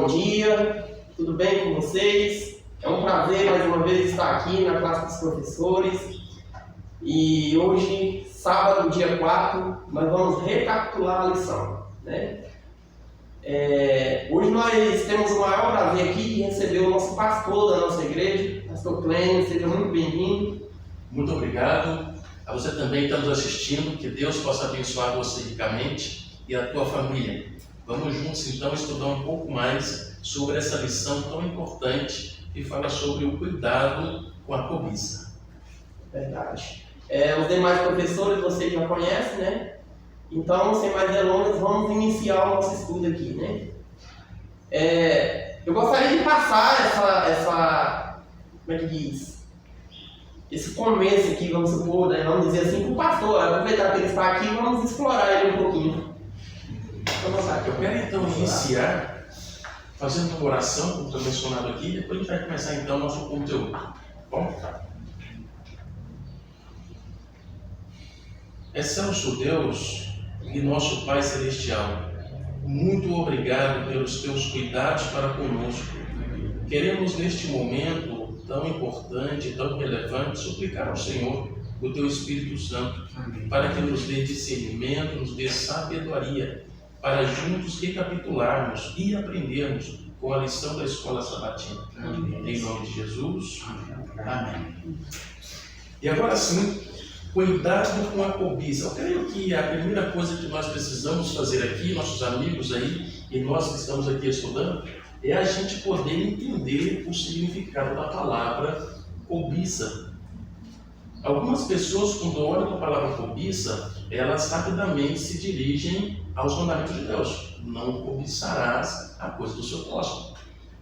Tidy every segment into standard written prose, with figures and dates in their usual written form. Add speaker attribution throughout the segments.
Speaker 1: bom dia, tudo bem com vocês? É um prazer mais uma vez estar aqui na classe dos professores. E hoje, sábado, dia 4, nós vamos recapitular a lição, né? Hoje nós temos o maior prazer aqui de receber o nosso pastor da nossa igreja, pastor Clênio. Seja muito bem-vindo.
Speaker 2: Muito obrigado. A você também que está nos assistindo, que Deus possa abençoar você ricamente e a tua família. Vamos juntos então estudar um pouco mais sobre essa lição tão importante que fala sobre o cuidado com a cobiça.
Speaker 1: Verdade. Os demais professores vocês já conhecem, né? Então, sem mais delongas, vamos iniciar o nosso estudo aqui, né? Eu gostaria de passar essa como é que diz? Esse começo aqui, vamos supor, né? Vamos dizer assim, para o pastor. Aproveitar que ele está aqui, vamos explorar ele um pouquinho.
Speaker 2: Eu quero então iniciar fazendo uma oração, como está mencionado aqui, e depois a gente vai começar então o nosso conteúdo. Bom? Excelso Deus e nosso Pai Celestial, muito obrigado pelos teus cuidados para conosco. Queremos neste momento tão importante, tão relevante, suplicar ao Senhor o teu Espírito Santo, para que nos dê discernimento, nos dê sabedoria, para juntos recapitularmos e aprendermos com a lição da Escola Sabatina. Em nome de Jesus. Amém. E agora sim, cuidado com a cobiça. Eu creio que a primeira coisa que nós precisamos fazer aqui, nossos amigos aí, e nós que estamos aqui estudando, é a gente poder entender o significado da palavra cobiça. Algumas pessoas, quando olham para a palavra cobiça, elas rapidamente se dirigem aos mandamentos de Deus. Não cobiçarás a coisa do seu próximo.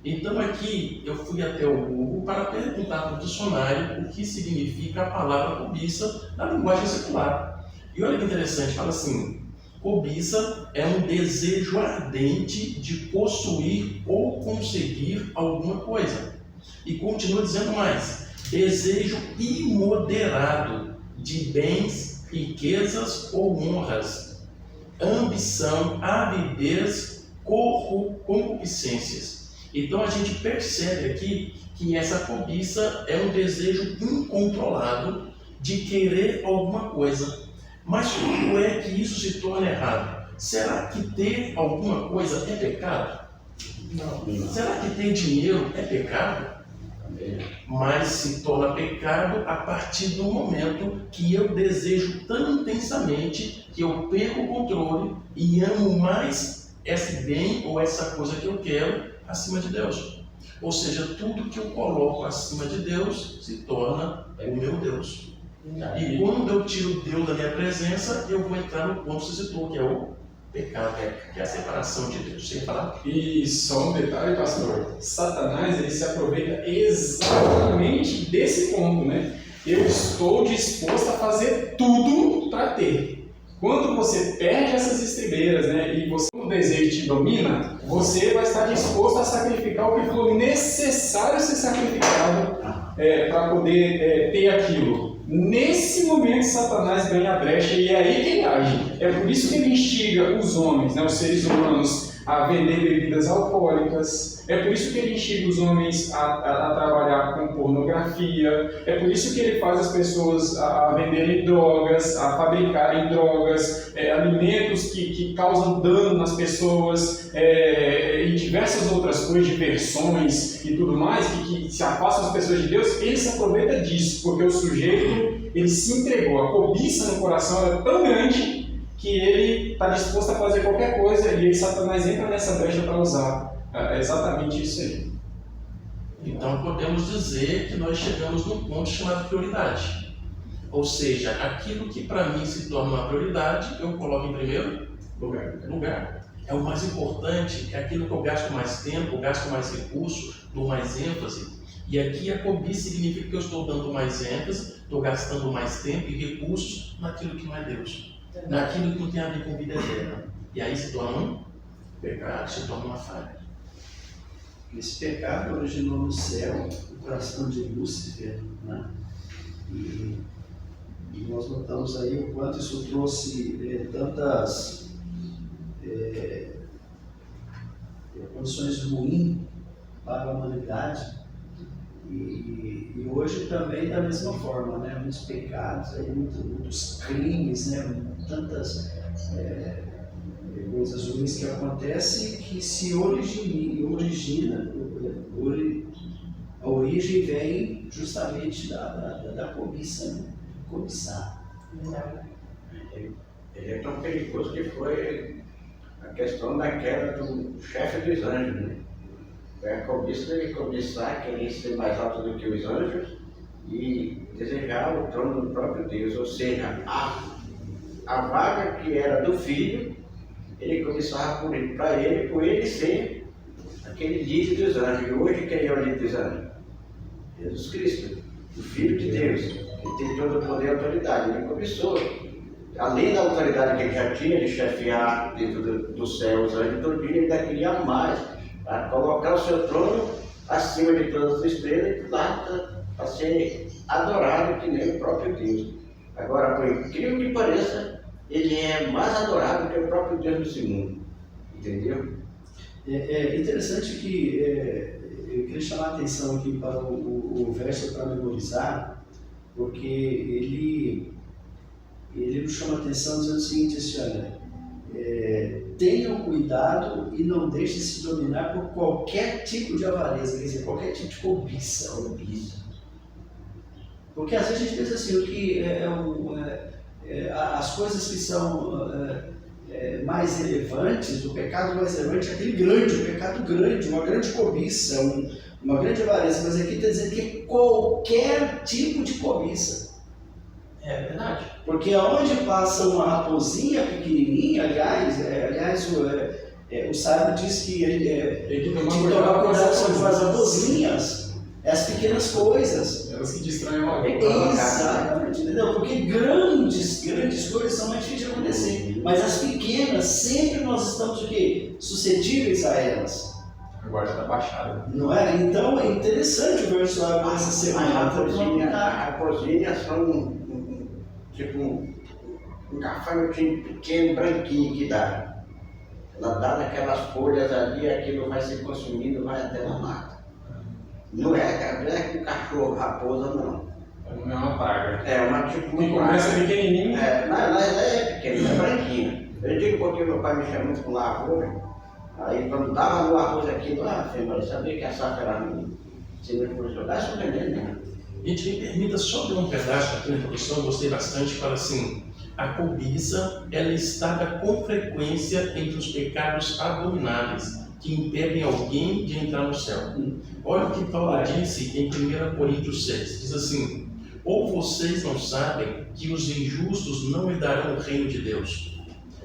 Speaker 2: Então aqui eu fui até o Google para perguntar para o dicionário o que significa a palavra cobiça na linguagem secular. E olha que interessante, fala assim: cobiça é um desejo ardente de possuir ou conseguir alguma coisa. E continua dizendo mais: desejo imoderado de bens, riquezas ou honras, ambição, avidez, concupiscências. Então a gente percebe aqui que essa cobiça é um desejo incontrolado de querer alguma coisa. Mas como é que isso se torna errado? Será que ter alguma coisa é pecado? Não. Será que ter dinheiro é pecado? Mas se torna pecado a partir do momento que eu desejo tão intensamente que eu perco o controle e amo mais esse bem ou essa coisa que eu quero acima de Deus. Ou seja, tudo que eu coloco acima de Deus se torna o meu Deus. E quando eu tiro Deus da minha presença, eu vou entrar no ponto que você citou, que é o pecado, que é a separação de Deus. Você ia falar?
Speaker 3: E só um detalhe, pastor: Satanás ele se aproveita exatamente desse ponto, né? Eu estou disposto a fazer tudo para ter. Quando você perde essas estribeiras, né, e o desejo te domina, você vai estar disposto a sacrificar o que for necessário ser sacrificado para poder ter aquilo. Nesse momento, Satanás ganha a brecha e é aí que ele age. É por isso que ele instiga os homens, né, os seres humanos, a vender bebidas alcoólicas. É por isso que ele instiga os homens a trabalhar com pornografia. É por isso que ele faz as pessoas a venderem drogas, a fabricarem drogas, alimentos que causam dano nas pessoas, e diversas outras coisas, diversões e tudo mais, que se afastam as pessoas de Deus. Ele se aproveita disso, porque o sujeito ele se entregou. A cobiça no coração era tão grande que ele está disposto a fazer qualquer coisa, e aí Satanás entra nessa brecha para usar exatamente isso aí.
Speaker 2: Então podemos dizer que nós chegamos num ponto chamado prioridade. Ou seja, aquilo que para mim se torna uma prioridade, eu coloco em primeiro lugar. É o mais importante, é aquilo que eu gasto mais tempo, eu gasto mais recurso, dou mais ênfase. E aqui a cobiça significa que eu estou dando mais ênfase, estou gastando mais tempo e recursos naquilo que não é Deus. Naquilo que não tem a ver com vida eterna. E aí se torna um pecado, se torna uma falha.
Speaker 4: Esse pecado originou no céu o coração de Lúcifer, né? E nós notamos aí o quanto isso trouxe tantas condições ruins para a humanidade. E hoje também da mesma forma, né? Muitos pecados, aí, muitos crimes, né? Tantas coisas ruins que acontecem que se origina, a origem vem justamente da cobiça, né? Cobiçar.
Speaker 5: Ele é tão perigoso que foi a questão da queda do chefe dos anjos, né? Foi a cobiça de cobiçar, querer ser mais alto do que os anjos e desejar o trono do próprio Deus, ou seja, a vaga que era do filho, ele cobiçava para ele, por ele ser aquele líder dos anjos. E hoje quem é o líder dos anjos? Jesus Cristo, o Filho de Deus, que tem todo o poder e autoridade. Ele cobiçou, além da autoridade que ele já tinha de chefiar dentro do céu os anjos todo dia, ele ainda queria mais, para colocar o seu trono acima de todas as estrelas e lá para ser adorado que nem o próprio Deus. Agora, por incrível que pareça, ele é mais adorado que o próprio Deus desse mundo. Entendeu?
Speaker 4: É interessante que eu queria chamar a atenção aqui para o verso para memorizar, porque ele nos chama a atenção dizendo o seguinte, assim, olha, tenham cuidado e não deixem se dominar por qualquer tipo de avareza, quer dizer, qualquer tipo de cobiça. Porque às vezes a gente pensa assim, o que as coisas que são mais relevantes, o pecado mais relevante é aquele grande, o pecado grande, uma grande cobiça, uma grande avareza, mas aqui está dizendo que é qualquer tipo de cobiça.
Speaker 1: É verdade.
Speaker 4: Porque aonde passa uma raposinha pequenininha, aliás o sábio diz que
Speaker 3: Tem que
Speaker 4: tem que tomar cuidado com as raposinhas, as pequenas coisas.
Speaker 3: Elas que distraem uma
Speaker 4: Exatamente, entendeu? Porque grandes coisas são mais difíceis de acontecer, mas as pequenas, sempre nós estamos o quê? Suscetíveis a elas.
Speaker 3: A guarda da baixada.
Speaker 4: Não é? Então é interessante o verso lá com essa semana.
Speaker 5: A raposinha são tipo um gafanhotinho pequeno, branquinho que dá. Ela dá naquelas folhas ali, aquilo vai se consumindo, vai até na mata. Não é que o cachorro, raposa, não.
Speaker 3: Não é uma praga.
Speaker 5: É uma tipo
Speaker 3: Que começa pequenininho.
Speaker 5: Ela é pequena, é branquinha. Eu digo porque meu pai me chamou com lavoura. Aí quando dava no arroz aquilo, eu sabia que a safra era ruim. Se não fosse jogar, isso não é né?
Speaker 2: Gente, me permita só ler um pedaço aqui na introdução, eu gostei bastante, fala assim, a cobiça, ela está com frequência entre os pecados abomináveis, que impedem alguém de entrar no céu. Olha o que Paulo disse em 1 Coríntios 6, diz assim, ou vocês não sabem que os injustos não herdarão o reino de Deus?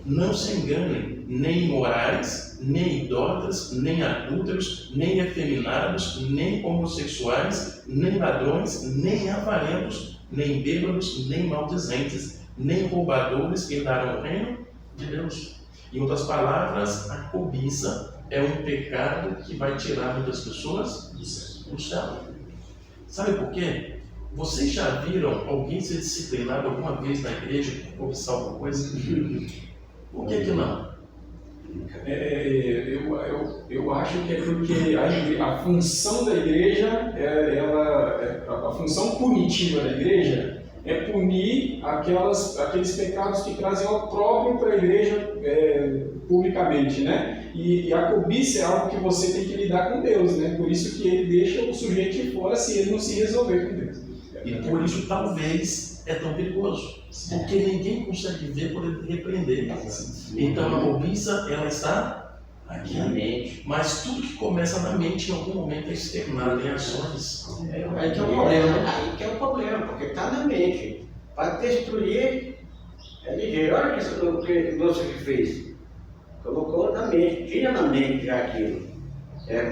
Speaker 2: Não se enganem, nem imorais, nem idólatras, nem adúlteros, nem efeminados, nem homossexuais, nem ladrões, nem avarentos, nem bêbados, nem maldizentes, nem roubadores herdarão o reino de Deus. Em outras palavras, a cobiça é um pecado que vai tirar muitas pessoas do céu. Sabe por quê? Vocês já viram alguém ser disciplinado alguma vez na igreja por cobiçar alguma coisa? Por que não?
Speaker 3: Eu acho que é porque a função da igreja, a função punitiva da igreja é punir aqueles pecados que trazem opróbrio para a igreja publicamente, né? E a cobiça é algo que você tem que lidar com Deus, né? Por isso que ele deixa o sujeito de fora se ele não se resolver com Deus.
Speaker 2: E por isso talvez é tão perigoso, porque ninguém consegue ver por ele repreender. Então a cobiça, ela está aqui
Speaker 5: Na mente.
Speaker 2: mas tudo que começa na mente em algum momento é externado em ações.
Speaker 1: Aí que é o problema.
Speaker 5: Aí que é o problema, porque está na mente. Para destruir é ligeiro. Olha o que Lúcifer fez. Colocou na mente, tinha na mente já aquilo.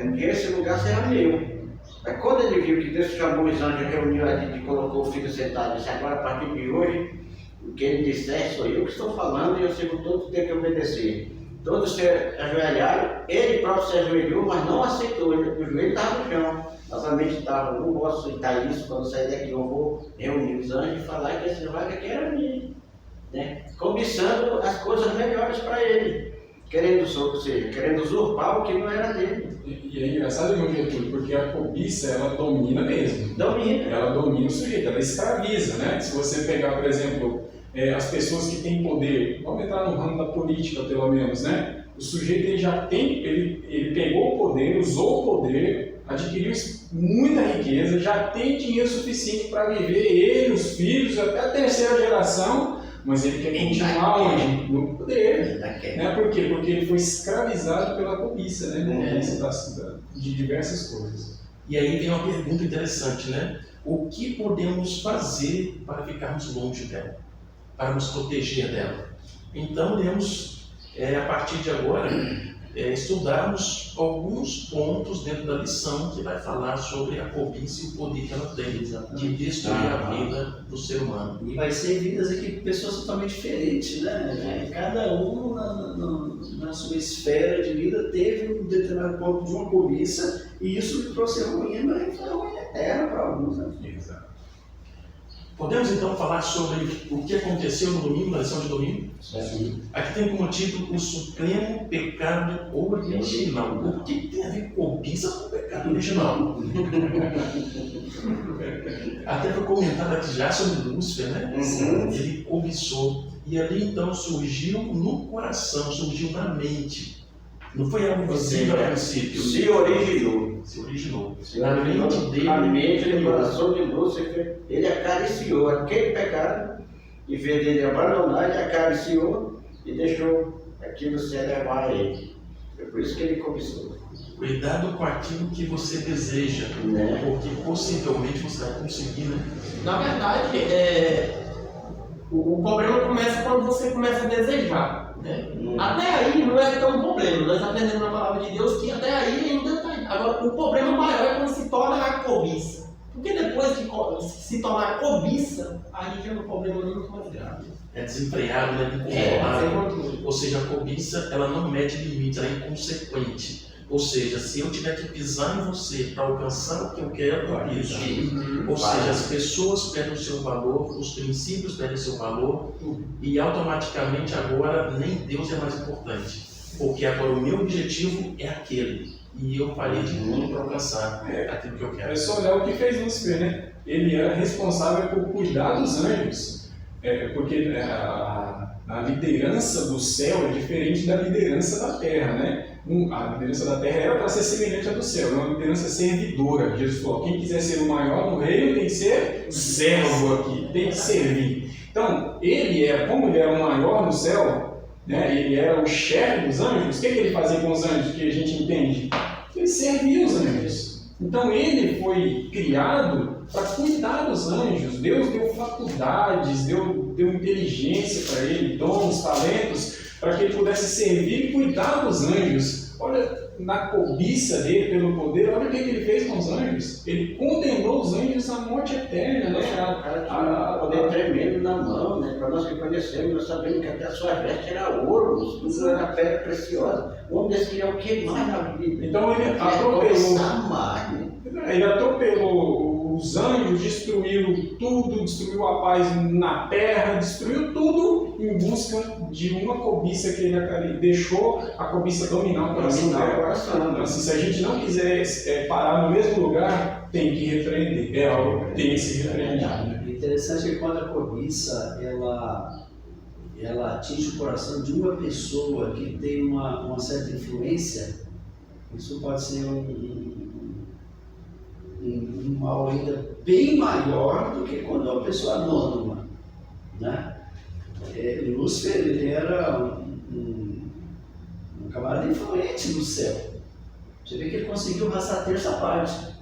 Speaker 5: Um dia esse lugar será meu. Mas quando ele viu que Deus chamou os anjos, reuniu ali e colocou o filho sentado, disse, agora a partir de hoje, o que ele disser sou eu que estou falando e eu sei que todos têm que obedecer. Todos se ajoelharam, ele próprio se ajoelhou, mas não aceitou, o joelho estava no chão. Novamente estava, não posso aceitar isso, quando sair daqui eu vou reunir os anjos e falar que esse vaga aqui era minha, né? Cobiçando as coisas melhores para ele. ou seja, querendo usurpar o que não era dele.
Speaker 3: E é engraçado, meu Getúlio, porque a cobiça, ela domina mesmo.
Speaker 5: Domina.
Speaker 3: Ela domina o sujeito, ela escraviza, né? Se você pegar, por exemplo, as pessoas que têm poder, vamos entrar no ramo da política, pelo menos, né? O sujeito ele já tem, ele pegou o poder, usou o poder, adquiriu muita riqueza, já tem dinheiro suficiente para viver ele, os filhos, até a terceira geração, mas ele quer continuar onde? No poder. Né? Por quê? Porque ele foi escravizado pela cobiça, né? Cobiça de diversas coisas.
Speaker 2: E aí vem uma pergunta interessante, né? O que podemos fazer para ficarmos longe dela? Para nos proteger dela? Então, iremos, a partir de agora, estudarmos alguns pontos dentro da lição que vai falar sobre a cobiça e o poder que ela tem de destruir a vida do ser humano.
Speaker 4: E vai ser vidas aqui de pessoas totalmente diferentes, né? Cada um na sua esfera de vida teve um determinado ponto de uma cobiça e isso lhe trouxe ruína e foi ruína eterna para alguns, né?
Speaker 3: Exato.
Speaker 2: Podemos então falar sobre o que aconteceu no domingo, na lição de domingo?
Speaker 3: Sim.
Speaker 2: Aqui tem como título o supremo pecado original. O que tem a ver cobiça com o pecado original? Até foi comentado aqui já sobre Lúcifer, né? Ele cobiçou. E ali então surgiu no coração, surgiu na mente. Não foi algo visível a princípio.
Speaker 5: Se originou.
Speaker 2: Se originou.
Speaker 5: Na mente dele,
Speaker 2: na
Speaker 5: mente do coração de Lúcifer, ele acariciou aquele pecado, em vez dele abandonar, ele acariciou e deixou aquilo se elevar a ele. É por isso que ele cobiçou.
Speaker 2: Cuidado com aquilo que você deseja, porque possivelmente você vai conseguir, né?
Speaker 1: Na verdade, o problema começa quando você começa a desejar. Né? Até aí não é tão problema, nós aprendemos na palavra de Deus que até aí ainda está aí. Agora, o problema maior é quando se torna a cobiça. Porque depois que se tornar cobiça, aí já é um problema muito mais grave.
Speaker 2: É desenfreado, né? Incontrolável. Ou seja, a cobiça ela não mede limites, ela é inconsequente. Ou seja, se eu tiver que pisar em você para alcançar o que eu quero, eu piso. Ou seja, as pessoas perdem o seu valor, os princípios perdem o seu valor e automaticamente agora nem Deus é mais importante. Porque agora o meu objetivo é aquele e eu farei de tudo para alcançar aquilo que eu quero.
Speaker 3: É só olhar o que fez Lúcifer, né? Ele era responsável por cuidar dos anjos, porque a liderança do céu é diferente da liderança da terra, né? A liderança da terra era para ser semelhante à do céu, é uma liderança servidora. Jesus falou, quem quiser ser o maior no reino tem que ser servo aqui, tem que servir. Então, como ele era o maior no céu, né? Ele era o chefe dos anjos. O que ele fazia com os anjos que a gente entende? Ele servia os anjos. Então, ele foi criado para cuidar dos anjos. Deus deu faculdades, deu inteligência para ele, dons, talentos, para que ele pudesse servir e cuidar dos anjos. Olha, na cobiça dele pelo poder, olha o que ele fez com os anjos. Ele condenou os anjos à morte eterna, né?
Speaker 5: O cara tinha um poder tremendo na mão, né? Para nós que conhecemos, nós sabemos que até a sua veste era ouro, tudo era pedra preciosa. O homem desse queria o que mais na vida?
Speaker 3: Então ele atropelou os anjos, destruiu tudo, destruiu a paz na terra, destruiu tudo em busca de uma cobiça que ele deixou a cobiça dominar o coração dela. Então, assim, se a gente não quiser parar no mesmo lugar, tem que repreender. É algo que tem que ser repreendido.
Speaker 4: O interessante é que quando a cobiça ela atinge o coração de uma pessoa que tem uma certa influência, isso pode ser um mal ainda bem maior do que quando é uma pessoa anônima, né? Lúcifer, ele era um camarada influente no céu. Você vê que ele conseguiu passar a terça parte.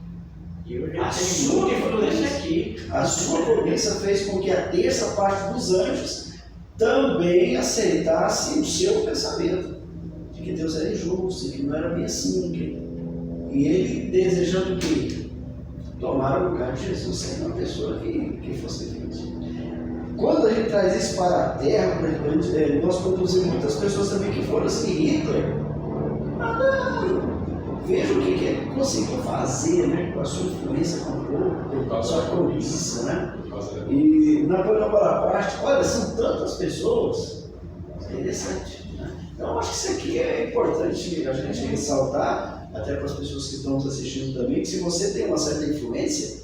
Speaker 5: E hoje ele tem muita influência aqui.
Speaker 4: A sua cobiça fez com que a terça parte dos anjos também aceitasse o seu pensamento de que Deus era injusto, que não era bem assim. E ele desejando que tomar o lugar de Jesus, sendo uma pessoa que fosse diferente. Quando ele traz isso para a terra, nós produzimos muitas pessoas também que foram assim, Hitler. Veja o que ele conseguiu fazer, né, com a sua influência com o povo, com a sua cobiça, né? E Napoleão Bonaparte, olha, são tantas pessoas, é interessante, né? Então, eu acho que isso aqui é importante a gente ressaltar, até para as pessoas que estão nos assistindo também, que se você tem uma certa influência,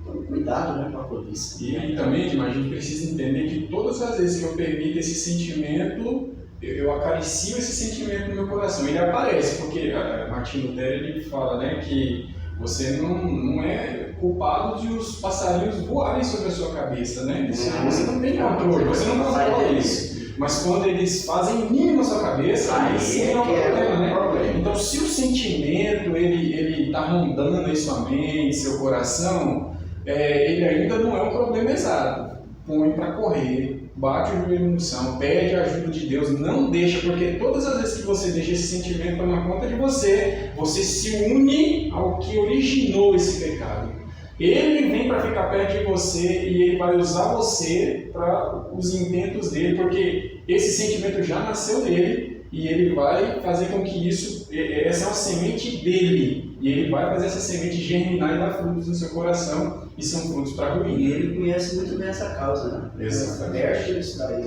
Speaker 4: tome cuidado, né, com a cobiça.
Speaker 3: E também, Edmar, a gente precisa entender que todas as vezes que eu permito esse sentimento, eu acaricio esse sentimento no meu coração. Ele aparece, porque Martinho Lutero ele fala, né, que você não é culpado de os passarinhos voarem sobre a sua cabeça, né? Você não tem controle, você não controla isso. Mas quando eles fazem ninho na sua cabeça, aí sim é um problema, né? Então, se o sentimento ele está rondando em sua mente, seu coração, ele ainda não é um problema exato. Põe para correr, bate o joelho no chão, pede a ajuda de Deus, não deixa, porque todas as vezes que você deixa esse sentimento tomar conta de você, você se une ao que originou esse pecado. Ele vem para ficar perto de você e ele vai usar você para os intentos dele, porque esse sentimento já nasceu nele e ele vai fazer com que essa é uma semente dele, e ele vai fazer essa semente germinar e dar frutos no seu coração, e são frutos para ruim.
Speaker 4: E ele conhece muito bem essa causa, né?
Speaker 3: Exatamente.
Speaker 4: Ele está aí.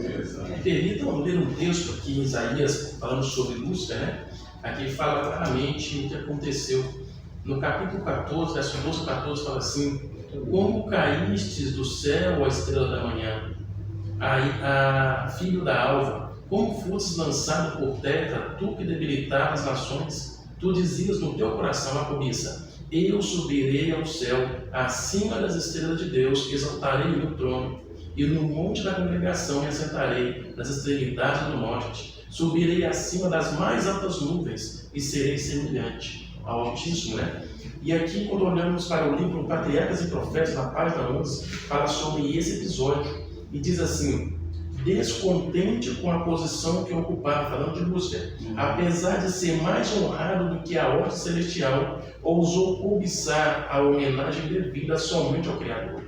Speaker 2: Permitam ler um texto aqui em Isaías, falando sobre Lúcifer, né? Aqui fala claramente o que aconteceu. No capítulo 14, verso 12 a 14, fala assim: como caístes do céu, a estrela da manhã, a filho da alva, como fostes lançado por terra, tu que debilitavas as nações, tu dizias no teu coração a cobiça: eu subirei ao céu, acima das estrelas de Deus, exaltarei o meu trono, e no monte da congregação me assentarei, nas extremidades do norte, subirei acima das mais altas nuvens, e serei semelhante ao Altíssimo, né? E aqui, quando olhamos para o livro Patriarcas e Profetas, na página 11, fala sobre esse episódio, e diz assim: descontente com a posição que ocupava, falando de Lúcifer, apesar de ser mais honrado do que a ordem celestial, ousou cobiçar a homenagem devida somente ao Criador.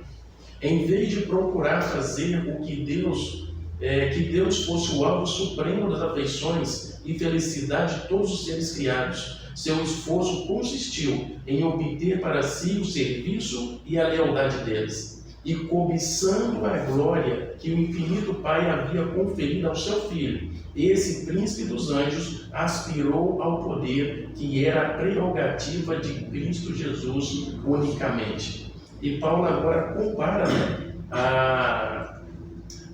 Speaker 2: Em vez de procurar fazer o que Deus fosse o alvo supremo das afeições e felicidade de todos os seres criados, seu esforço consistiu em obter para si o serviço e a lealdade deles. E cobiçando a glória que o infinito Pai havia conferido ao seu Filho, esse príncipe dos anjos aspirou ao poder que era a prerrogativa de Cristo Jesus unicamente. E Paulo agora compara,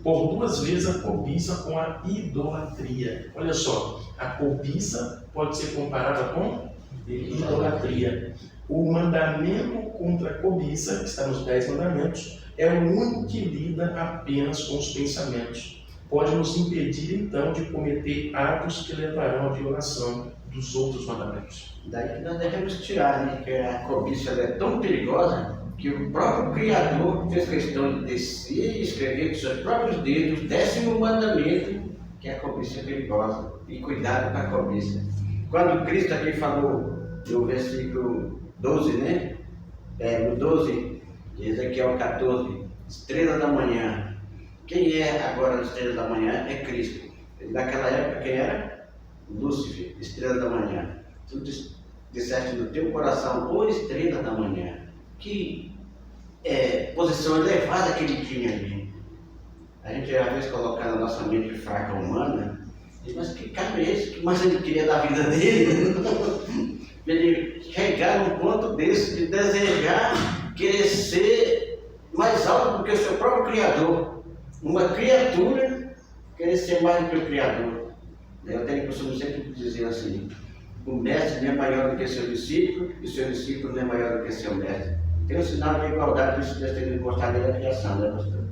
Speaker 2: por duas vezes a cobiça com a idolatria. Olha só, a cobiça pode ser comparada com idolatria. O mandamento contra a cobiça, que está nos 10 mandamentos, é o único que lida apenas com os pensamentos. Pode nos impedir, então, de cometer atos que levarão à violação dos outros mandamentos.
Speaker 5: Daí que nós devemos tirar, né? Que a cobiça é tão perigosa que o próprio Criador fez questão de descer e escrever com seus próprios dedos o 10º mandamento, que a cobiça é perigosa. E cuidado com a cobiça. Quando Cristo aqui falou no versículo 12, né? No 12, de Ezequiel 14, estrela da manhã. Quem é agora a estrela da manhã? É Cristo. Naquela época, quem era? Lúcifer, estrela da manhã. Tu disseste no teu coração, ô estrela da manhã. Que posição elevada que ele tinha ali. A gente às vezes coloca na nossa mente fraca humana, mas que cara é esse? O que mais ele queria da vida dele? Ele chegar num ponto desse de desejar querer ser mais alto do que o seu próprio Criador. Uma criatura querer ser mais do que o Criador. Eu tenho costume sempre dizer assim: o mestre não é maior do que seu discípulo, e seu discípulo não é maior do que seu mestre. Tem um sinal de igualdade que isso deve ter mostrado da criação, né, pastor?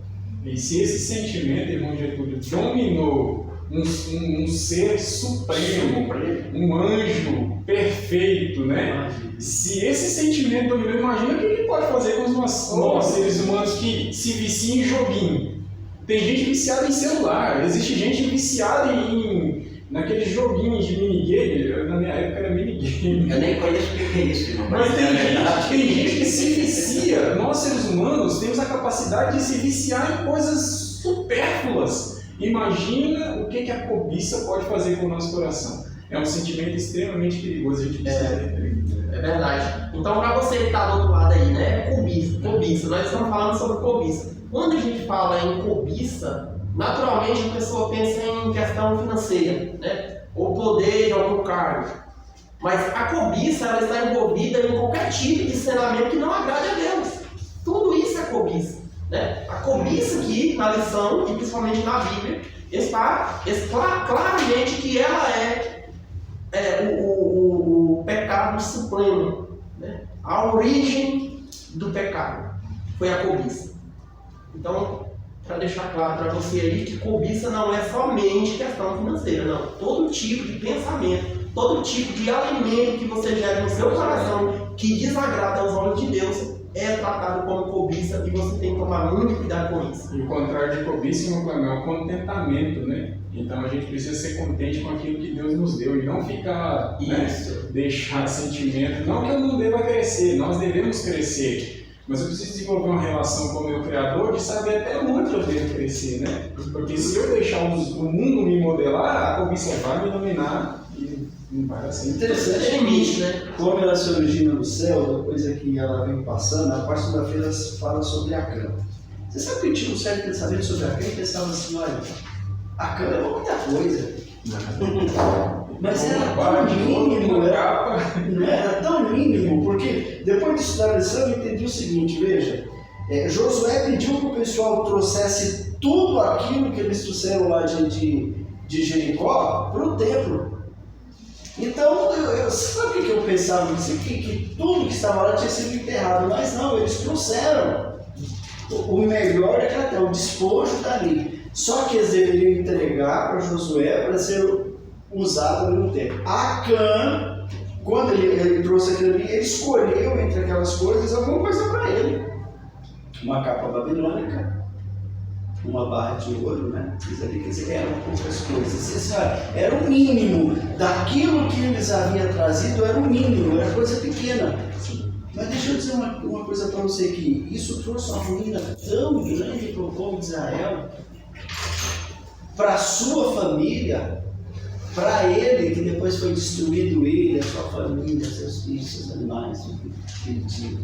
Speaker 3: E se esse sentimento, irmão Getúlio, dominou um ser supremo, um anjo perfeito, né? Se esse sentimento dominou, imagina o que ele pode fazer com nós seres humanos que se viciam em joguinho. Tem gente viciada em celular, existe gente viciada naqueles joguinhos de minigame. Na minha época era minigame.
Speaker 5: Eu nem conheço o que é isso, irmão.
Speaker 3: Mas tem gente que se vicia. Nós, seres humanos, temos a capacidade de se viciar em coisas supérfluas. Imagina o que a cobiça pode fazer com o nosso coração. É um sentimento extremamente perigoso, a gente precisa entender.
Speaker 1: É verdade. Então, para você que está do outro lado aí, né? Cobiça. Nós estamos falando sobre cobiça. Quando a gente fala em cobiça, naturalmente a pessoa pensa em questão financeira, né? ou poder de algum cargo. Mas a cobiça, ela está envolvida em qualquer tipo de ensinamento que não agrade a Deus. Tudo isso é cobiça, né? A cobiça aqui na lição, e principalmente na Bíblia, está claramente que ela é o pecado supremo, né? A origem do pecado foi a cobiça. Então, para deixar claro para você aí que cobiça não é somente questão financeira, não. Todo tipo de pensamento, todo tipo de alimento que você gera no seu coração que desagrada aos olhos de Deus é tratado como cobiça, e você tem que tomar muito cuidado com isso.
Speaker 3: E o contrário de cobiça, meu plano, é o contentamento, né? Então a gente precisa ser contente com aquilo que Deus nos deu e não ficar, né, deixar sentimento. Não que eu não deva crescer, nós devemos crescer. Mas eu preciso desenvolver uma relação com o meu Criador de saber até onde eu devo crescer, né? Porque se eu deixar o mundo me modelar, a cobiça vai me dominar e não vai dar certo.
Speaker 4: Interessante,
Speaker 1: É limite, né?
Speaker 4: Como ela se origina no céu, depois é que ela vem passando, a parte da feira fala sobre Acã. Você sabe que eu tinha um certo pensamento sobre Acã e pensava assim, olha, Acã é muita coisa. Mas era tão mínimo, não era tão mínimo, porque depois de estudar a lição eu entendi o seguinte, veja, Josué pediu que o pessoal trouxesse tudo aquilo que eles trouxeram lá de Jericó para o templo. Então, sabe o que eu pensava nisso aqui? Que tudo que estava lá tinha sido enterrado, mas não, eles trouxeram. O melhor é que até o despojo está ali. Só que eles deveriam entregar para Josué para ser usado ali no tempo. Acã, quando ele trouxe aquilo ali, ele escolheu entre aquelas coisas alguma coisa para ele. Uma capa babilônica, uma barra de ouro, né? Isso ali, quer dizer, eram poucas coisas. Isso era o mínimo. Daquilo que eles haviam trazido, era o mínimo, era coisa pequena. Mas deixa eu dizer uma coisa para você aqui. Isso trouxe uma ruína tão grande para o povo de Israel, para a sua família, para ele, que depois foi destruído ele, a sua família, seus filhos, seus animais, tudo que ele tinha.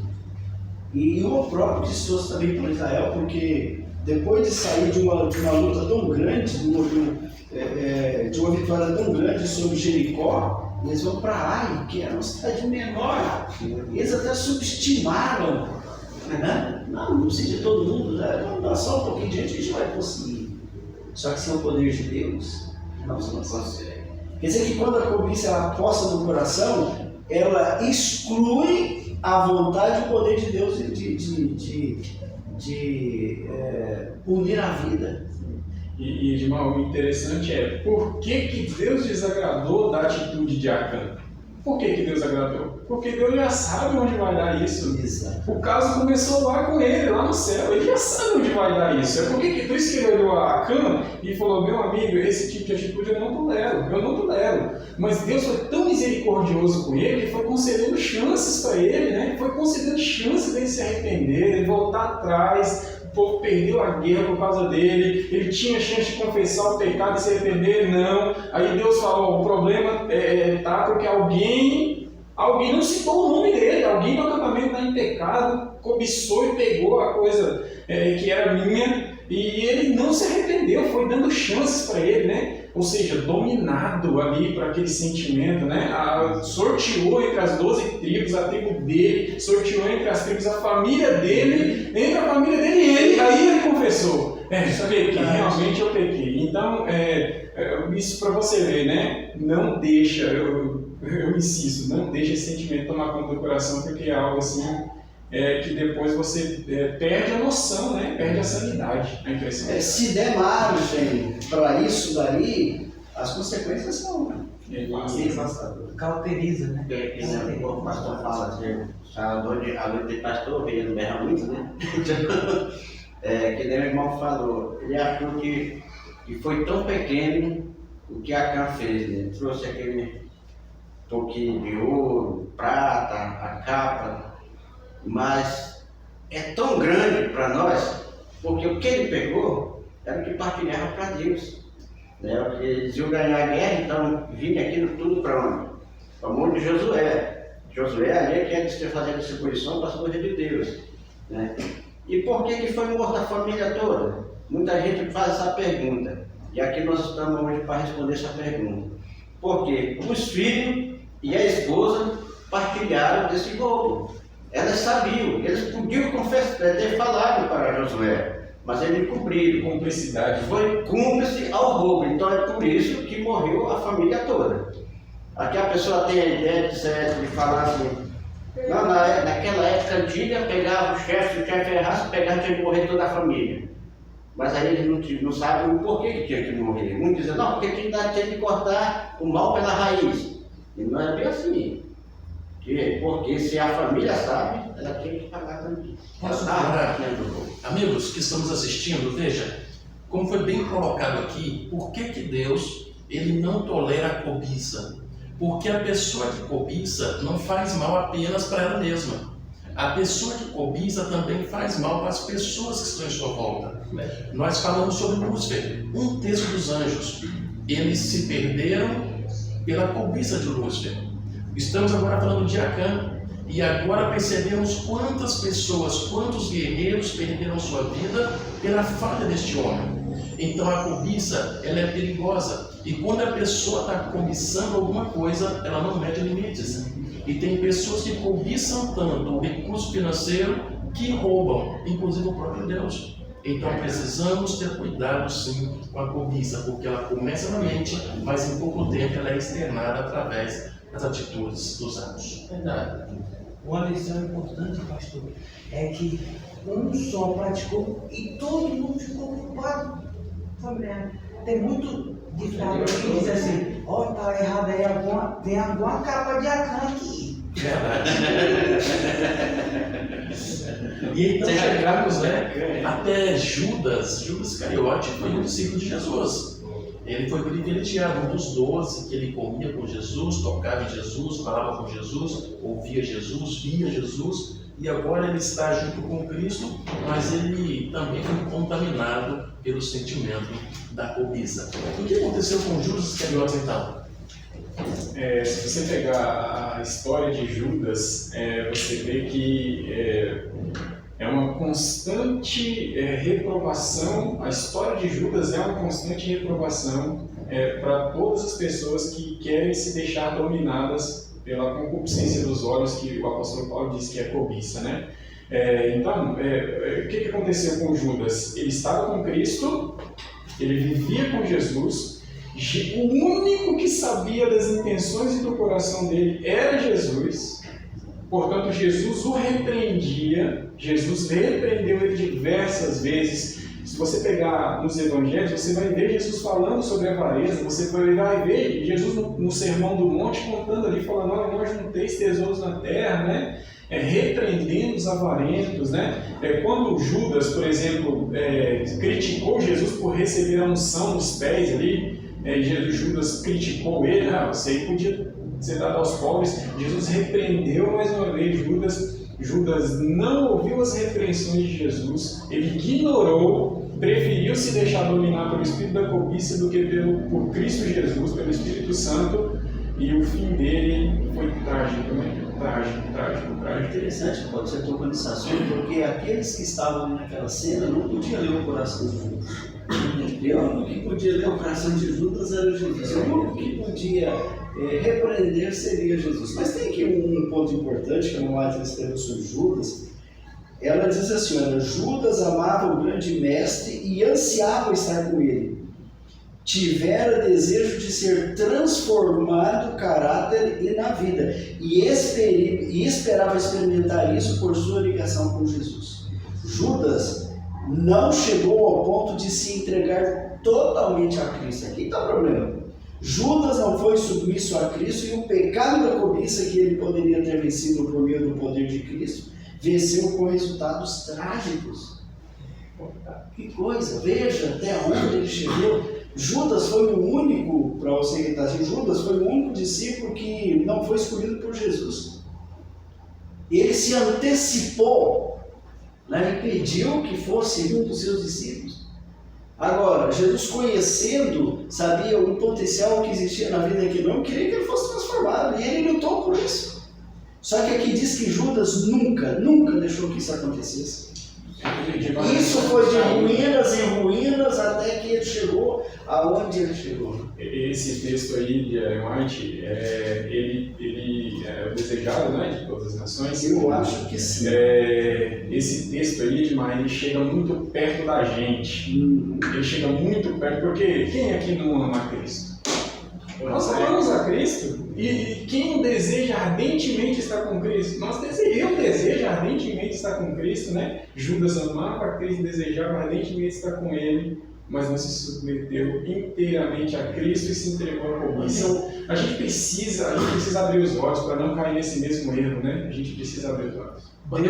Speaker 4: E o próprio destroço também para Israel, porque depois de sair de uma luta tão grande, de uma vitória tão grande sobre Jericó, eles vão para Ai, que era uma cidade menor. Eles até subestimaram, né? Não precisa de todo mundo, né? Não, só um pouquinho de gente que a gente vai conseguir. Só que sem o poder de Deus, não consegue. Quer dizer que quando a cobiça ela posta no coração, ela exclui a vontade e o poder de Deus de unir a vida.
Speaker 3: E Edmar, o interessante é por que Deus desagradou da atitude de Acã? Por que Deus agradou? Porque Deus já sabe onde vai dar isso.
Speaker 4: Exato.
Speaker 3: O caso começou lá com ele, lá no céu. Ele já sabe onde vai dar isso. É por que Deus que olhou a Acã e falou, meu amigo, esse tipo de atitude eu não tolero. Mas Deus foi tão misericordioso com ele, foi concedendo chances para ele, né? Foi concedendo chances dele se arrepender, de voltar atrás. O povo perdeu a guerra por causa dele, ele tinha chance de confessar o pecado e se arrepender, não. Aí Deus falou, o problema tá porque alguém não citou o nome dele, alguém no acampamento está em pecado, cobiçou e pegou a coisa que era minha, e ele não se arrependeu, foi dando chances para ele, né? Ou seja, dominado ali por aquele sentimento, né? Sorteou entre as 12 tribos, a tribo dele, sorteou entre as tribos a família dele, entre a família dele e ele, aí ele confessou. Realmente eu pequei. Então, isso para você ver, né? Não deixa, eu insisto, não deixa esse sentimento tomar conta do coração, porque é algo assim que depois você perde a noção, né? Perde a sanidade, a impressão.
Speaker 4: Se der margem para isso daí, as consequências são
Speaker 5: Cauteriza, né? O pastor fala assim, a dor de pastor, ovelha não berra muito, né? Que nem o irmão falou, ele achou que foi tão pequeno o que Acã fez, né? Trouxe aquele toquinho de ouro, prata, a capa, mas é tão grande para nós, porque o que ele pegou era o que partilhava para Deus. Né? Eles iam ganhar a guerra, então vinha aquilo tudo para onde? Para o mundo de Josué. Josué ali é que ia fazer a distribuição para as coisas de Deus. Né? E por que foi morta a família toda? Muita gente faz essa pergunta. E aqui nós estamos hoje para responder essa pergunta. Porque os filhos e a esposa partilharam desse roubo. Elas sabiam, eles podiam confessar, ter falado para Josué, mas eles cumpriram.
Speaker 3: Cumplicidade.
Speaker 5: Foi cúmplice ao roubo. Então é por isso que morreu a família toda. Aqui a pessoa tem a ideia de falar assim, não, naquela época antiga pegava o chefe, se o chefe errasse, pegava, tinha que morrer toda a família. Mas aí eles não sabem o porquê que tinha que morrer. Muitos dizem, não, porque tinha que cortar o mal pela raiz. E não é bem assim. Porque se a família sabe, ela tem que pagar também.
Speaker 2: Posso falar? Amigos que estamos assistindo, veja, como foi bem colocado aqui, por que Deus ele não tolera a cobiça? Porque a pessoa que cobiça não faz mal apenas para ela mesma. A pessoa que cobiça também faz mal para as pessoas que estão em sua volta. Nós falamos sobre Lúcifer, um terço dos anjos. Eles se perderam pela cobiça de Lúcifer. Estamos agora falando de Acã. E agora percebemos quantas pessoas, quantos guerreiros perderam sua vida pela falha deste homem. Então a cobiça, ela é perigosa. E quando a pessoa está cobiçando alguma coisa, ela não mede limites. E tem pessoas que cobiçam tanto o recurso financeiro que roubam, inclusive o próprio Deus. Então precisamos ter cuidado sim com a cobiça, porque ela começa na mente, mas em pouco tempo ela é externada através das atitudes dos atos.
Speaker 1: Verdade.
Speaker 6: Uma lição importante, pastor, é que um só praticou e todo mundo ficou culpado. Tem muito ditado que diz assim, ó, tá errado aí, tem alguma capa de Acã aqui.
Speaker 2: Verdade. E então chegamos, né, até Judas Iscariote foi um discípulo de Jesus. Ele foi privilegiado, um dos 12, que ele comia com Jesus, tocava em Jesus, falava com Jesus, ouvia Jesus, via Jesus, e agora ele está junto com Cristo, mas ele também foi contaminado pelo sentimento da cobiça. O que aconteceu com Judas Iscariote então?
Speaker 3: Se você pegar a história de Judas, você vê que é uma constante reprovação. A história de Judas é uma constante reprovação para todas as pessoas que querem se deixar dominadas pela concupiscência dos olhos, que o apóstolo Paulo diz que é cobiça, né? Então, o que aconteceu com Judas? Ele estava com Cristo, ele vivia com Jesus. O único que sabia das intenções e do coração dele era Jesus. Portanto, Jesus o repreendia. Jesus repreendeu ele diversas vezes. Se você pegar nos evangelhos, você vai ver Jesus falando sobre a avareza. Você vai ver Jesus no Sermão do Monte contando ali, falando, olha, não ajunteis tesouros na terra, né? Repreendendo os avarentos, né? Quando Judas, por exemplo, criticou Jesus por receber a unção nos pés ali, Judas criticou ele, você aí podia ser dado aos pobres. Jesus repreendeu mais uma vez Judas. Judas não ouviu as repreensões de Jesus, ele ignorou, preferiu se deixar dominar pelo espírito da cobiça do que por Cristo Jesus, pelo Espírito Santo, e o fim dele foi trágico, né? Trágico.
Speaker 4: É interessante, pode ser tocando nesse assunto, porque aqueles que estavam ali naquela cena não podiam ler o coração de Judas. E o único que podia ler o coração de Judas era Jesus. O único que podia repreender seria Jesus. Mas tem aqui um ponto importante que a Mamãe escreveu sobre Judas. Ela diz assim, olha, Judas amava o grande mestre e ansiava estar com ele. Tivera desejo de ser transformado no caráter e na vida, e esperava experimentar isso por sua ligação com Jesus. Judas não chegou ao ponto de se entregar totalmente a Cristo. Aqui está o problema. Judas não foi submisso a Cristo, e o pecado da cobiça que ele poderia ter vencido por meio do poder de Cristo, venceu com resultados trágicos. Que coisa, veja até onde ele chegou. Judas foi o único, para você que está assim, Judas foi o único discípulo que não foi escolhido por Jesus. Ele se antecipou, né, e pediu que fosse um dos seus discípulos. Agora, Jesus, conhecendo, sabia o potencial que existia na vida daquele homem, queria que ele fosse transformado, e ele lutou por isso. Só que aqui diz que Judas nunca deixou que isso acontecesse. Isso foi de ruínas em ruínas até que ele chegou aonde ele chegou.
Speaker 3: Esse texto aí de Ellen White, ele é o desejado, né, de todas as nações.
Speaker 4: Eu acho que sim.
Speaker 3: Esse texto aí, Edmar, ele chega muito perto da gente. Ele chega muito perto, porque quem aqui não ama Cristo? Nós amamos a Cristo. E quem deseja ardentemente estar com Cristo? Eu desejo ardentemente estar com Cristo, né? Judas amava Cristo, desejava ardentemente estar com Ele, mas não se submeteu inteiramente a Cristo e se entregou à cobiça. A gente precisa abrir os olhos para não cair nesse mesmo erro, né? A gente precisa abrir os olhos.
Speaker 1: Quando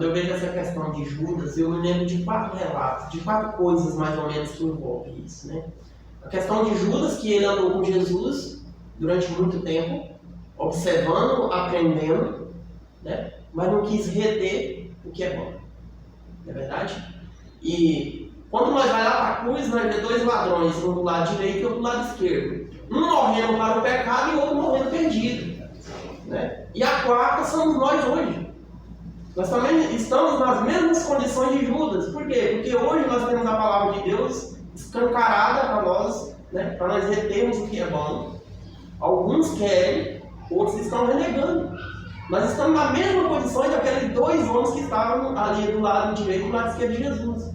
Speaker 1: eu vejo essa questão de Judas, eu me lembro de 4 relatos, de 4 coisas mais ou menos que envolvem isso, né? A questão de Judas, que ele andou com Jesus durante muito tempo, observando, aprendendo, né? Mas não quis reter o que é bom. Não é verdade? E quando nós vai lá para a cruz, nós vemos 2 ladrões, um do lado direito e outro do lado esquerdo. Um morrendo para o pecado e o outro morrendo perdido. Né? E a 4ª somos nós hoje. Nós também estamos nas mesmas condições de Judas. Por quê? Porque hoje nós temos a palavra de Deus escancarada para nós, né? Para nós retermos o que é bom. Alguns querem, outros estão renegando. Nós estamos na mesma posição daqueles 2 homens que estavam ali do lado direito e do lado esquerdo de Jesus.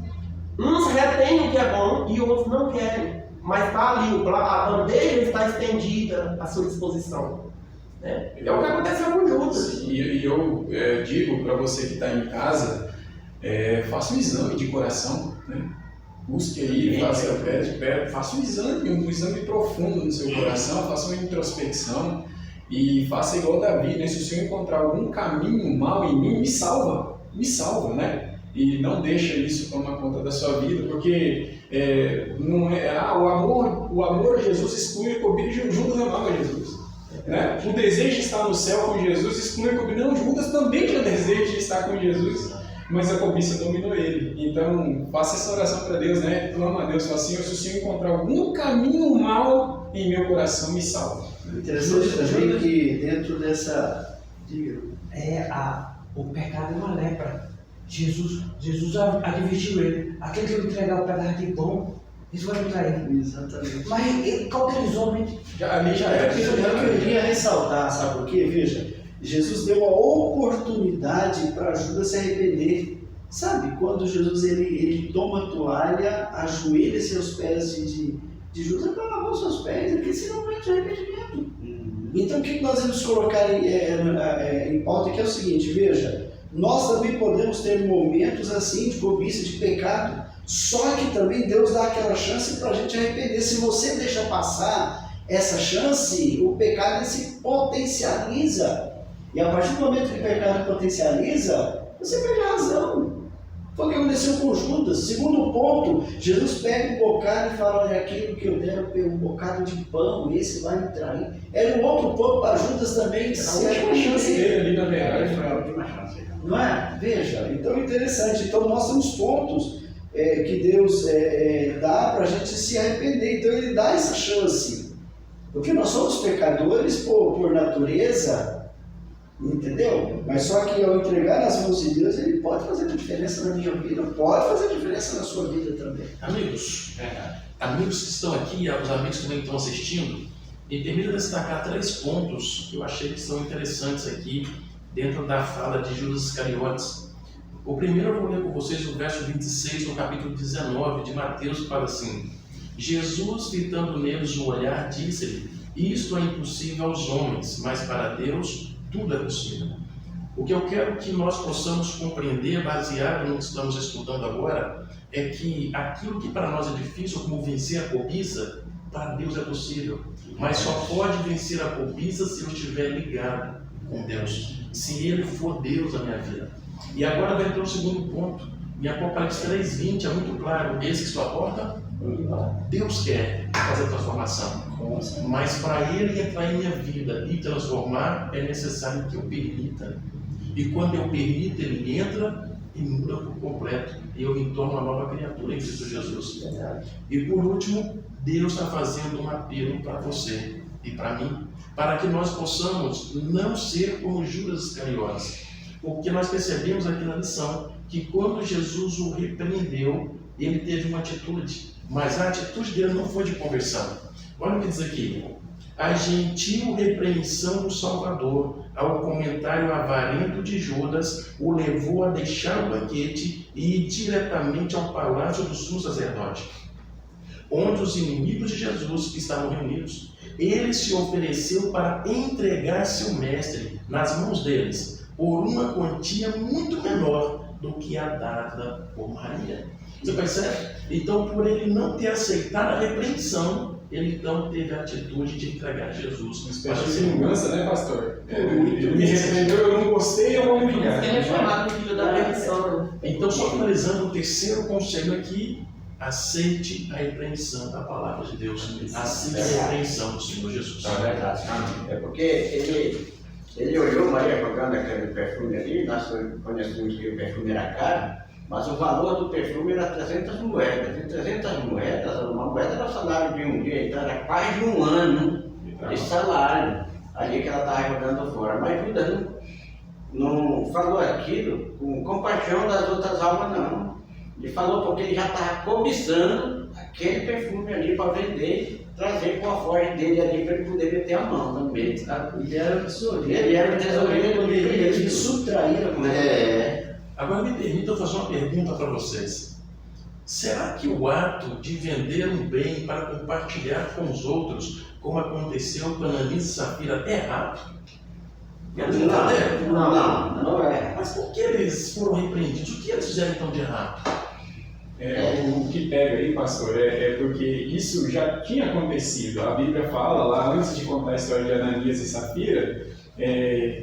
Speaker 1: Uns retêm o que é bom e outros não querem. Mas está ali, a bandeja está estendida à sua disposição. É o que aconteceu com Judas.
Speaker 3: E eu digo para você que está em casa, faça um exame de coração, né? Busque aí, faça um exame profundo no seu coração, faça uma introspecção e faça igual Davi, né? Se o Senhor encontrar algum caminho mal em mim, me salva, né? E não deixa isso tomar conta da sua vida, porque não é, o amor a Jesus exclui a cobiça. Judas amava Jesus. Né? O desejo de estar no céu com Jesus exclui a cobiça. Não, Judas também tinha desejo de estar com Jesus, mas a cobiça dominou ele. Então, faça essa oração para Deus, né? Clama a Deus, fala assim: se o Senhor encontrar algum caminho mal em meu coração, me salva.
Speaker 4: Interessante também que dentro dessa...
Speaker 6: O pecado é uma lepra. Jesus advertiu ele. Aquele que me entregar o pedaço de pão, isso vai me trair.
Speaker 4: Exatamente.
Speaker 6: Mas ele cauterizou,
Speaker 3: Ali já era.
Speaker 4: O que eu queria ressaltar, sabe por quê? Veja, Jesus deu a oportunidade para Judas se arrepender. Sabe, quando Jesus ele toma a toalha, ajoelha-se aos pés de Judas para lavar os seus pés, porque senão não entra arrependimento. Então o que nós vamos colocar em pauta aqui é o seguinte: veja, nós também podemos ter momentos assim de cobiça, de pecado, só que também Deus dá aquela chance para a gente arrepender. Se você deixa passar essa chance, o pecado se potencializa. E a partir do momento que o pecado potencializa, você perde a razão. Foi o que aconteceu com Judas. Segundo ponto, Jesus pega um bocado e fala: olha, aquilo que eu der um bocado de pão, esse vai me trair. Era um outro ponto para Judas também.
Speaker 3: A última chance dele ali, na verdade, foi a última chance.
Speaker 4: Não é? Veja, então interessante. Então nós temos pontos que Deus dá para a gente se arrepender. Então ele dá essa chance. Porque nós somos pecadores por natureza. Entendeu? Mas só que ao entregar nas mãos de Deus, ele pode fazer a diferença na minha vida, pode fazer a diferença na sua vida também.
Speaker 2: Amigos que estão aqui, os amigos que também estão assistindo, me permita destacar 3 pontos que eu achei que são interessantes aqui dentro da fala de Judas Iscariotes. O primeiro eu vou ler com vocês o verso 26 no capítulo 19 de Mateus, que fala assim: Jesus, fitando neles o olhar, disse-lhe: isto é impossível aos homens, mas para Deus tudo é possível. O que eu quero que nós possamos compreender, baseado no que estamos estudando agora, é que aquilo que para nós é difícil, como vencer a cobiça, para Deus é possível. Mas só pode vencer a cobiça se eu estiver ligado com Deus, se Ele for Deus na minha vida. E agora vai ter o segundo ponto. Em Apocalipse 3:20 é muito claro: eis que sua porta, Deus quer fazer transformação. Mas para Ele entrar em minha vida e transformar, é necessário que eu permita. E quando eu permito, Ele entra e muda por completo. E eu me torno uma nova criatura em Cristo Jesus. E por último, Deus está fazendo um apelo para você e para mim, para que nós possamos não ser como Judas Iscariotes. porque nós percebemos aqui na lição que quando Jesus o repreendeu, ele teve uma atitude, mas a atitude dele não foi de conversão. Olha o que diz aqui: a gentil repreensão do Salvador ao comentário avarento de Judas o levou a deixar o banquete e ir diretamente ao palácio do sumo sacerdote, onde os inimigos de Jesus que estavam reunidos. Ele se ofereceu para entregar seu mestre nas mãos deles por uma quantia muito menor do que a dada por Maria. Você percebe? Então, por ele não ter aceitado a repreensão, ele então teve a atitude de entregar Jesus.
Speaker 3: Uma espécie de vingança, né, pastor? Ele me repreendeu, eu não gostei, eu vou me vingar.
Speaker 1: Ele é chamado de filho da perdição, né?
Speaker 2: Então, só finalizando, o terceiro conselho aqui: aceite a repreensão da palavra de Deus. Aceite a repreensão do Senhor Jesus.
Speaker 5: É verdade. É porque ele olhou Maria jogando aquele perfume ali, nós conhecemos que o perfume era caro, mas o valor do perfume era 300 moedas. E 300 moedas, uma moeda era o salário de um dia, então era quase um ano de salário ali que ela estava jogando fora. Mas Judas não falou aquilo com compaixão das outras almas, não. Ele falou porque ele já estava cobiçando aquele perfume ali para vender, trazer com a forja dele ali para ele poder meter a mão também.
Speaker 4: Ele era o tesoureiro.
Speaker 5: Ele era o tesoureiro,
Speaker 4: Ele subtraía com ele.
Speaker 2: Agora me permitam fazer uma pergunta para vocês. Será que o ato de vender um bem para compartilhar com os outros, como aconteceu com Ananias e Safira, é errado?
Speaker 5: Não é.
Speaker 2: Mas por que eles foram repreendidos? O que eles fizeram então de errado?
Speaker 3: O que pega aí, pastor, é porque isso já tinha acontecido. A Bíblia fala lá, antes de contar a história de Ananias e Safira,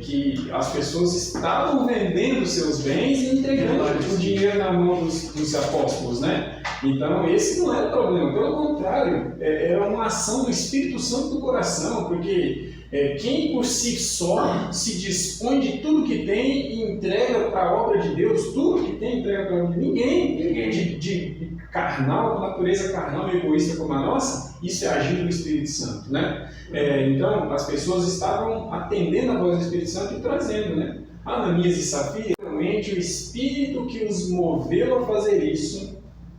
Speaker 3: que as pessoas estavam vendendo seus bens e entregando o dinheiro na mão dos apóstolos, né? Então esse não era o problema, pelo contrário, era uma ação do Espírito Santo do coração, porque quem por si só se dispõe de tudo que tem e entrega para a obra de Deus, tudo que tem entrega para a obra de ninguém, de carnal, natureza carnal e egoísta como a nossa, isso é agir do Espírito Santo, né? Então as pessoas estavam atendendo a voz do Espírito Santo e trazendo, né? Ananias e Safira, realmente o Espírito que os moveu a fazer isso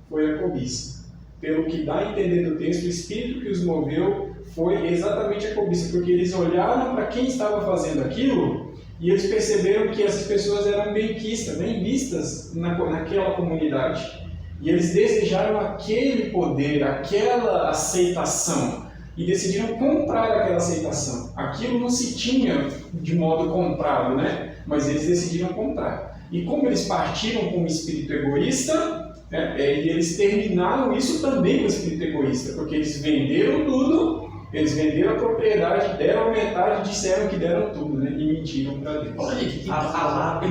Speaker 3: foi a cobiça. Pelo que dá a entender do texto, o Espírito que os moveu foi exatamente a cobiça, porque eles olharam para quem estava fazendo aquilo e eles perceberam que essas pessoas eram bem vistas naquela comunidade. E eles desejaram aquele poder, aquela aceitação, e decidiram comprar aquela aceitação. Aquilo não se tinha de modo comprado, né? Mas eles decidiram comprar. E como eles partiram com o espírito egoísta, e eles terminaram isso também com o espírito egoísta, porque eles venderam tudo, eles venderam a propriedade, deram a metade, disseram que deram tudo, né? E mentiram para Deus.
Speaker 2: Olha aí,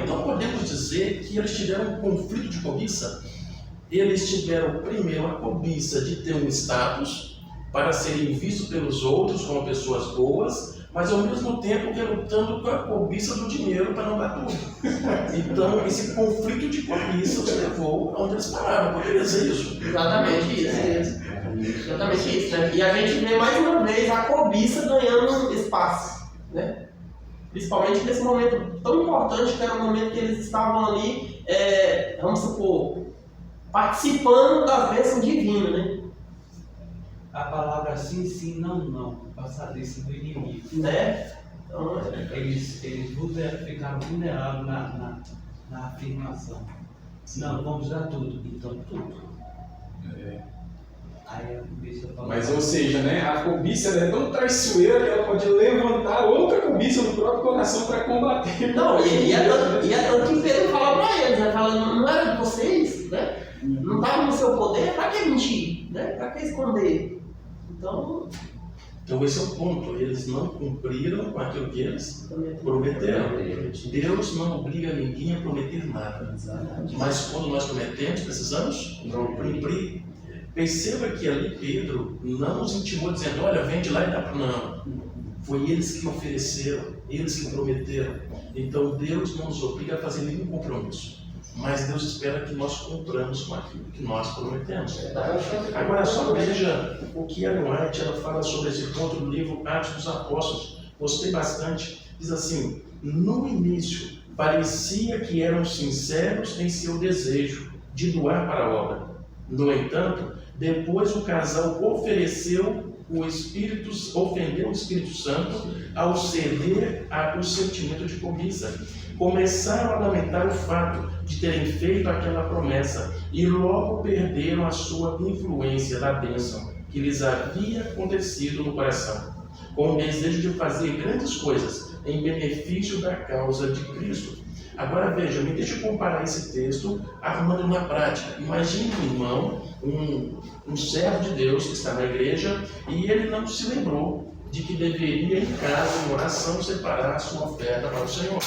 Speaker 2: então podemos dizer que eles tiveram um conflito de cobiça. Eles tiveram primeiro a cobiça de ter um status para serem vistos pelos outros como pessoas boas, mas ao mesmo tempo relutando com a cobiça do dinheiro para não dar tudo. Então esse conflito de cobiça os levou aonde eles pararam. Poderia dizer isso?
Speaker 1: Exatamente isso. Exatamente isso, né? E a gente vê mais uma vez a cobiça ganhando espaço, né? Principalmente nesse momento tão importante, que era o momento que eles estavam ali, vamos supor, participando das bênçãos divinas, né?
Speaker 6: A palavra sim, sim, não, não, passadista do inimigo.
Speaker 1: Né? Então,
Speaker 6: Eles ficaram vulneráveis na afirmação. Não, vamos dar tudo, então tudo. Aí a cobiça fala.
Speaker 3: Mas, ou seja, né, a cobiça é tão traiçoeira que ela pode levantar outra cobiça no próprio coração para combater.
Speaker 1: Não, e é tanto que Pedro fala para eles, né? Fala, não era de vocês, né? Não estava no seu poder, para que mentir? Né? Para que esconder? Então
Speaker 2: esse é o ponto. Eles não cumpriram com aquilo que eles prometeram. Deus não obriga ninguém a prometer nada. Mas quando nós prometemos, precisamos cumprir. Perceba que ali Pedro não os intimou dizendo, olha, vende lá e dá para não. Foi eles que ofereceram, eles que prometeram. Então Deus não nos obriga a fazer nenhum compromisso. Mas Deus espera que nós cumpramos com aquilo que nós prometemos. Agora só veja o que Ellen White ela fala sobre esse ponto no livro Atos dos Apóstolos. Gostei bastante. Diz assim, no início parecia que eram sinceros em seu desejo de doar para a obra. No entanto, depois o casal ofendeu o Espírito Santo ao ceder ao sentimento de cobiça. Começaram a lamentar o fato de terem feito aquela promessa e logo perderam a sua influência da bênção que lhes havia acontecido no coração, com o desejo de fazer grandes coisas em benefício da causa de Cristo. Agora veja, me deixa comparar esse texto arrumando na prática. Imagine um irmão, um servo de Deus que está na igreja e ele não se lembrou de que deveria em casa, em oração, separar a sua oferta para o Senhor.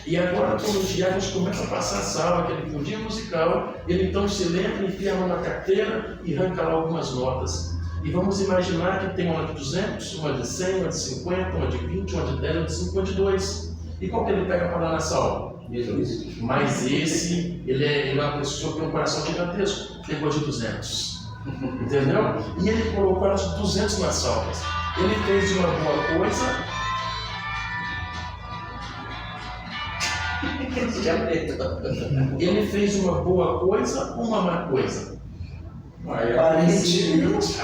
Speaker 2: E agora, quando os diáconos começam a passar a sala, aquele fundinho musical, ele então se lembra, enfia a mão na carteira e arranca lá algumas notas. E vamos imaginar que tem uma de 200, uma de 100, uma de 50, uma de 20, uma de 10, uma de 5, uma de 2. E qual que ele pega para dar na sala?
Speaker 5: Jesus.
Speaker 2: Mas esse, ele é uma pessoa que tem um coração gigantesco, pegou de 200. Entendeu? E ele colocou as 200 nas salvas. Ele fez uma boa coisa. Ele fez uma boa coisa ou uma má coisa?
Speaker 4: Aparentemente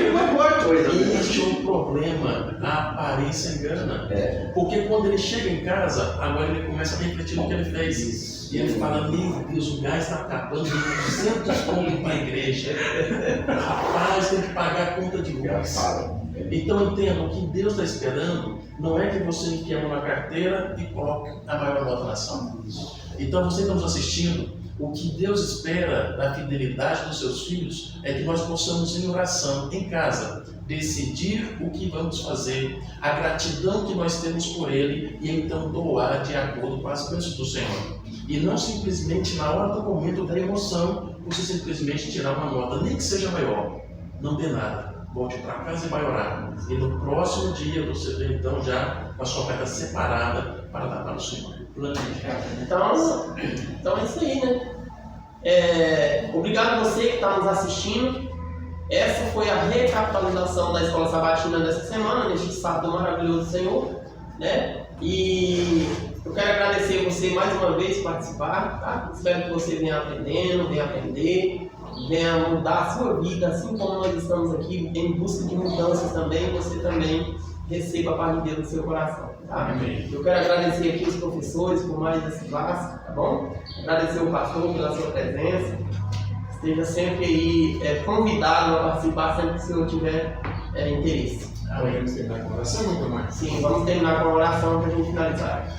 Speaker 4: uma boa coisa.
Speaker 2: Este é o problema, a aparência engana. Porque quando ele chega em casa, agora ele começa a refletir no que ele fez. E ele fala, meu Deus, o gás está acabando, 200 contos para a igreja. Rapaz, tem que pagar a conta de gás. Então entenda, o que Deus está esperando não é que você enfie a mão na carteira e coloque a maior nota na sala. Então você está nos assistindo, o que Deus espera da fidelidade dos seus filhos é que nós possamos em oração, em casa, decidir o que vamos fazer, a gratidão que nós temos por Ele e então doar de acordo com as bênçãos do Senhor. E não simplesmente na hora do momento da emoção, você simplesmente tirar uma nota, nem que seja maior, não dê nada. Volte para casa e vai orar. E no próximo dia você vem então já com a sua oferta separada para dar para o Senhor.
Speaker 1: Então é isso aí, né? Obrigado a você que está nos assistindo. Essa foi a recapitalização da Escola Sabatina dessa semana, neste sábado maravilhoso do Senhor, né? E eu quero agradecer você mais uma vez por participar, tá? Espero que você venha aprendendo, venha aprender, venha mudar a sua vida, assim como nós estamos aqui em busca de mudanças também, você também receba a paz de Deus no seu coração, tá?
Speaker 2: Amém.
Speaker 1: Eu quero agradecer aqui os professores por mais essa classe, tá bom? Agradecer o pastor pela sua presença. Esteja sempre aí convidado a participar sempre que o senhor tiver interesse.
Speaker 3: Podemos terminar com a oração, meu irmão?
Speaker 1: Sim, vamos terminar com a oração para a gente finalizar.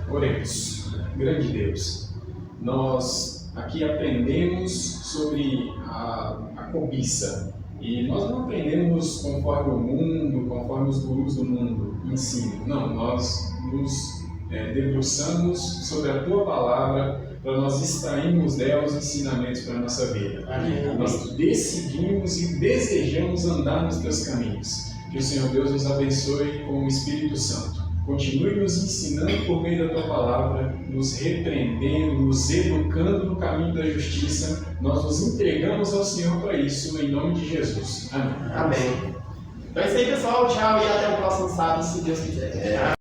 Speaker 3: Oremos. Grande Deus, nós aqui aprendemos sobre a cobiça. E nós não aprendemos conforme o mundo, conforme os gurus do mundo ensinam. Não, nós nos debruçamos sobre a Tua Palavra para nós extrairmos dela os ensinamentos para a nossa vida.
Speaker 2: Amém.
Speaker 3: Nós decidimos e desejamos andar nos Teus caminhos. Que o Senhor Deus nos abençoe com o Espírito Santo. Continue nos ensinando por meio da Tua Palavra, nos repreendendo, nos educando no caminho da justiça. Nós nos entregamos ao Senhor para isso, em nome de Jesus. Amém.
Speaker 1: Amém. Então é isso aí, pessoal. Tchau e até o próximo sábado, se Deus quiser.